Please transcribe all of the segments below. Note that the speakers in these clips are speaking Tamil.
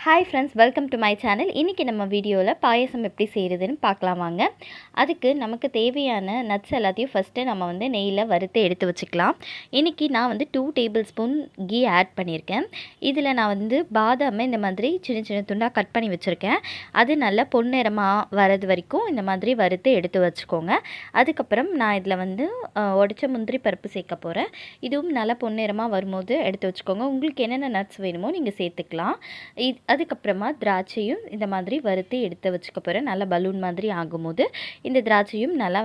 Hi friends, welcome to my channel. இன்றைக்கி நம்ம வீடியோவில் பாயசம் எப்படி செய்கிறதுன்னு பார்க்கலாம் வாங்க. அதுக்கு நமக்கு தேவையான நட்ஸ் எல்லாத்தையும் ஃபஸ்ட்டு நம்ம நெய்யில் வறுத்து எடுத்து வச்சுக்கலாம். இன்றைக்கி நான் 2 டேபிள் ஸ்பூன் கீ ஆட் பண்ணியிருக்கேன். இதில் நான் பாதாமை இந்த மாதிரி சின்ன சின்ன துண்டாக கட் பண்ணி வச்சுருக்கேன். அது நல்லா பொன்னிறமாக வரது வரைக்கும் இந்த மாதிரி வறுத்து எடுத்து வச்சுக்கோங்க. அதுக்கப்புறம் நான் இதில் உடைச்ச முந்திரி பருப்பு சேர்க்க போகிறேன். இதுவும் நல்லா பொன்னிறமாக வரும்போது எடுத்து வச்சுக்கோங்க. உங்களுக்கு என்னென்ன நட்ஸ் வேணுமோ நீங்கள் சேர்த்துக்கலாம். அதுக்கப்புறமா திராட்சையும் இந்த மாதிரி வறுத்து எடுத்து வச்சுக்க போகிறேன். நல்லா பலூன் மாதிரி ஆகும்போது இந்த திராட்சையும் நல்லா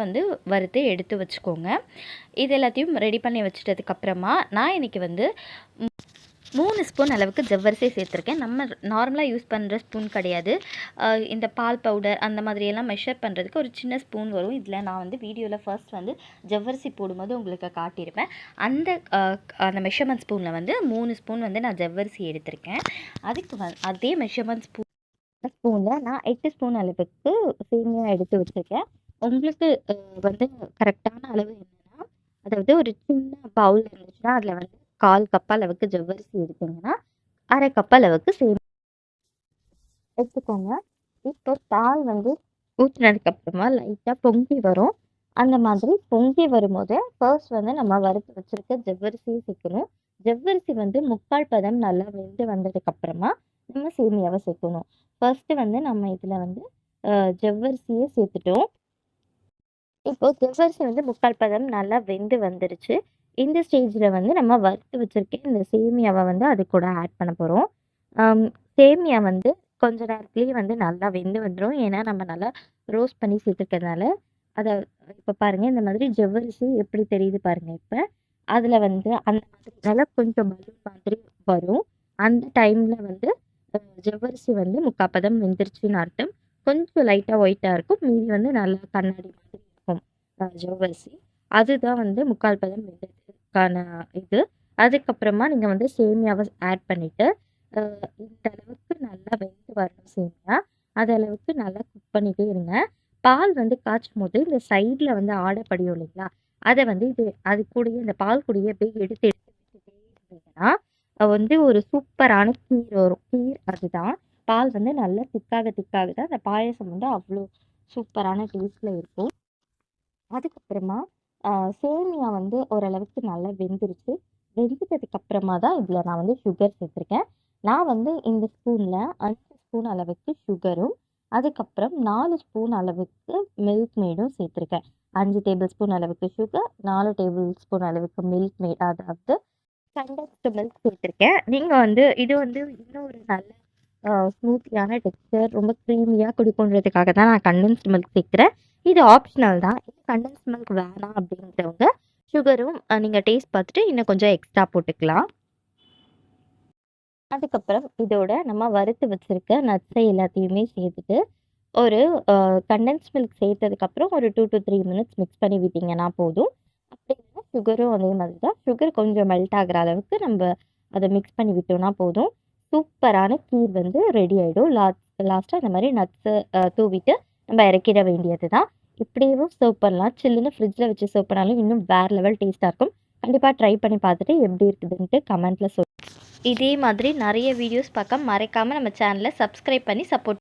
வறுத்து எடுத்து வச்சுக்கோங்க. இது எல்லாத்தையும் ரெடி பண்ணி வச்சுட்டதுக்கப்புறமா நான் இன்றைக்கி 3 ஸ்பூன் அளவுக்கு ஜவ்வரிசி சேர்த்துருக்கேன். நம்ம நார்மலாக யூஸ் பண்ணுற ஸ்பூன் கிடையாது. இந்த பால் பவுடர் அந்த மாதிரியெல்லாம் மெஷர் பண்ணுறதுக்கு ஒரு சின்ன ஸ்பூன் வரும். இதில் நான் வீடியோவில் ஃபர்ஸ்ட் ஜவ்வரிசி போடும்போது உங்களுக்கு காட்டியிருப்பேன். அந்த மெஷர்மெண்ட் ஸ்பூனில் 3 ஸ்பூன் நான் ஜவ்வரிசி எடுத்திருக்கேன். அதுக்கு அதே மெஷர்மெண்ட் ஸ்பூனில் நான் 8 ஸ்பூன் அளவுக்கு சேமியா எடுத்து வச்சுருக்கேன். உங்களுக்கு கரெக்டான அளவு என்னென்னா, அதாவது ஒரு சின்ன பவுல் இருந்துச்சுன்னா அதில் 1/4 கப் அளவுக்கு ஜவ்வரிசி எடுத்தீங்கன்னா 1/2 கப் அளவுக்கு சேமியா எடுத்துக்கோங்க. இப்போ பால் ஊற்றினதுக்கப்புறமா லைட்டாக பொங்கி வரும். அந்த மாதிரி பொங்கி வரும்போது ஃபர்ஸ்ட் நம்ம வறுத்து வச்சுருக்க ஜவ்வரிசியை சேர்க்கணும். ஜவ்வரிசி 3/4 பதம் நல்லா வெந்து வந்ததுக்கப்புறமா நம்ம சேமியாவை சேர்க்கணும். ஃபர்ஸ்ட்டு நம்ம இதில் ஜவ்வரிசியை சேர்த்துட்டோம். இப்போது ஜவ்வரிசி 3/4 பதம் நல்லா வெந்து வந்துருச்சு. இந்த ஸ்டேஜில் நம்ம வறுத்து வச்சுருக்கேன் இந்த சேமியாவை அது கூட ஆட் பண்ண போகிறோம். சேமியா கொஞ்ச நேரத்துலேயே நல்லா வெந்து வந்துடும். ஏன்னா நம்ம நல்லா ரோஸ்ட் பண்ணி சேர்த்துக்கிறதுனால. அதை இப்போ பாருங்கள், இந்த மாதிரி ஜவ்வரிசி எப்படி தெரியுது பாருங்கள். இப்போ அதில் அந்த மாதிரி நல்லா கொஞ்சம் பலூன் மாதிரி வரும். அந்த டைமில் ஜவ்வரிசி 3/4 பதம் வெந்துருச்சுன்னு அர்த்தம். கொஞ்சம் லைட்டாக ஒயிட்டாக இருக்கும். மீதி நல்லா கண்ணாடி மாதிரி இருக்கும் ஜவ்வரிசி. அதுதான் 3/4 பதம் வெந்ததுக்கான இது. அதுக்கப்புறமா நீங்கள் சேமியாவை ஆட் பண்ணிவிட்டு இந்த அளவுக்கு நல்லா வெந்து வரணும் சேமியா. அது அளவுக்கு நல்லா குக் பண்ணிகிட்டே இருங்க. பால் காய்ச்சும் போது இந்த சைடில் ஆடை படியும் இல்லைங்களா, அதை இது அது கூடயே இந்த பால் கூடயே அப்படியே எடுத்து விட்டுட்டே இருந்தீங்கன்னா ஒரு சூப்பரான கீர் வரும். கீர் அதுதான். பால் நல்லா திக்காக தான் அந்த பாயசம் அவ்வளோ சூப்பரான டேஸ்ட்டில் இருக்கும். அதுக்கப்புறமா சேமியா ஓரளவுக்கு நல்லா வெந்துருச்சு. வெந்ததுக்கப்புறமா தான் இதில் நான் சுகர் சேர்த்துருக்கேன். நான் இந்த ஸ்பூனில் 5 ஸ்பூன் அளவுக்கு சுகரும், அதுக்கப்புறம் 4 ஸ்பூன் அளவுக்கு மில்க் மேடும் சேர்த்துருக்கேன். 5 டேபிள் ஸ்பூன் அளவுக்கு சுகர், 4 டேபிள் ஸ்பூன் அளவுக்கு மில்க் மேட், அதாவது கண்டென்ஸ்டு மில்க் சேர்த்துருக்கேன். நீங்கள் இது இன்னும் ஒரு நல்ல ஸ்மூத்தியான டெக்ஸ்சர், ரொம்ப க்ரீமியாக குடிக்கொண்டதுக்காக தான் நான் கண்டென்ஸ்டு மில்க் சேர்க்குறேன். இது ஆப்ஷனல் தான். கண்டென்ஸ் மில்க் வேணாம் அப்படிங்கிறவங்க சுகரும் நீங்கள் டேஸ்ட் பார்த்துட்டு இன்னும் கொஞ்சம் எக்ஸ்ட்ரா போட்டுக்கலாம். அதுக்கப்புறம் இதோட நம்ம வறுத்து வச்சுருக்க நட்ஸை எல்லாத்தையுமே சேர்த்துட்டு ஒரு கண்டென்ஸ் மில்க் சேர்த்ததுக்கப்புறம் ஒரு 2 to 3 மினிட்ஸ் மிக்ஸ் பண்ணி விட்டிங்கன்னா போதும். அப்படின்னா சுகரும் அதே மாதிரி தான். சுகர் கொஞ்சம் மெல்ட் ஆகிற அளவுக்கு நம்ம அதை மிக்ஸ் பண்ணி விட்டோம்னா போதும். சூப்பரான கீர் ரெடி ஆகிடும். லாஸ்ட்டாக இந்த மாதிரி நட்ஸை தூவிட்டு நம்ம இறக்கிட வேண்டியது தான். இப்படியும் சர்வ் பண்ணலாம். சில்லுன்னு ஃப்ரிட்ஜில் வச்சு சர்வ் பண்ணாலும் இன்னும் வேறு லெவல் டேஸ்ட்டாக இருக்கும். கண்டிப்பாக ட்ரை பண்ணி பார்த்துட்டு எப்படி இருக்குதுன்ட்டு கமெண்ட்டில் சொல்லுங்கள். இதே மாதிரி நிறைய வீடியோஸ் பார்க்க மறக்காமல் நம்ம சேனலை சப்ஸ்கிரைப் பண்ணி சப்போர்ட்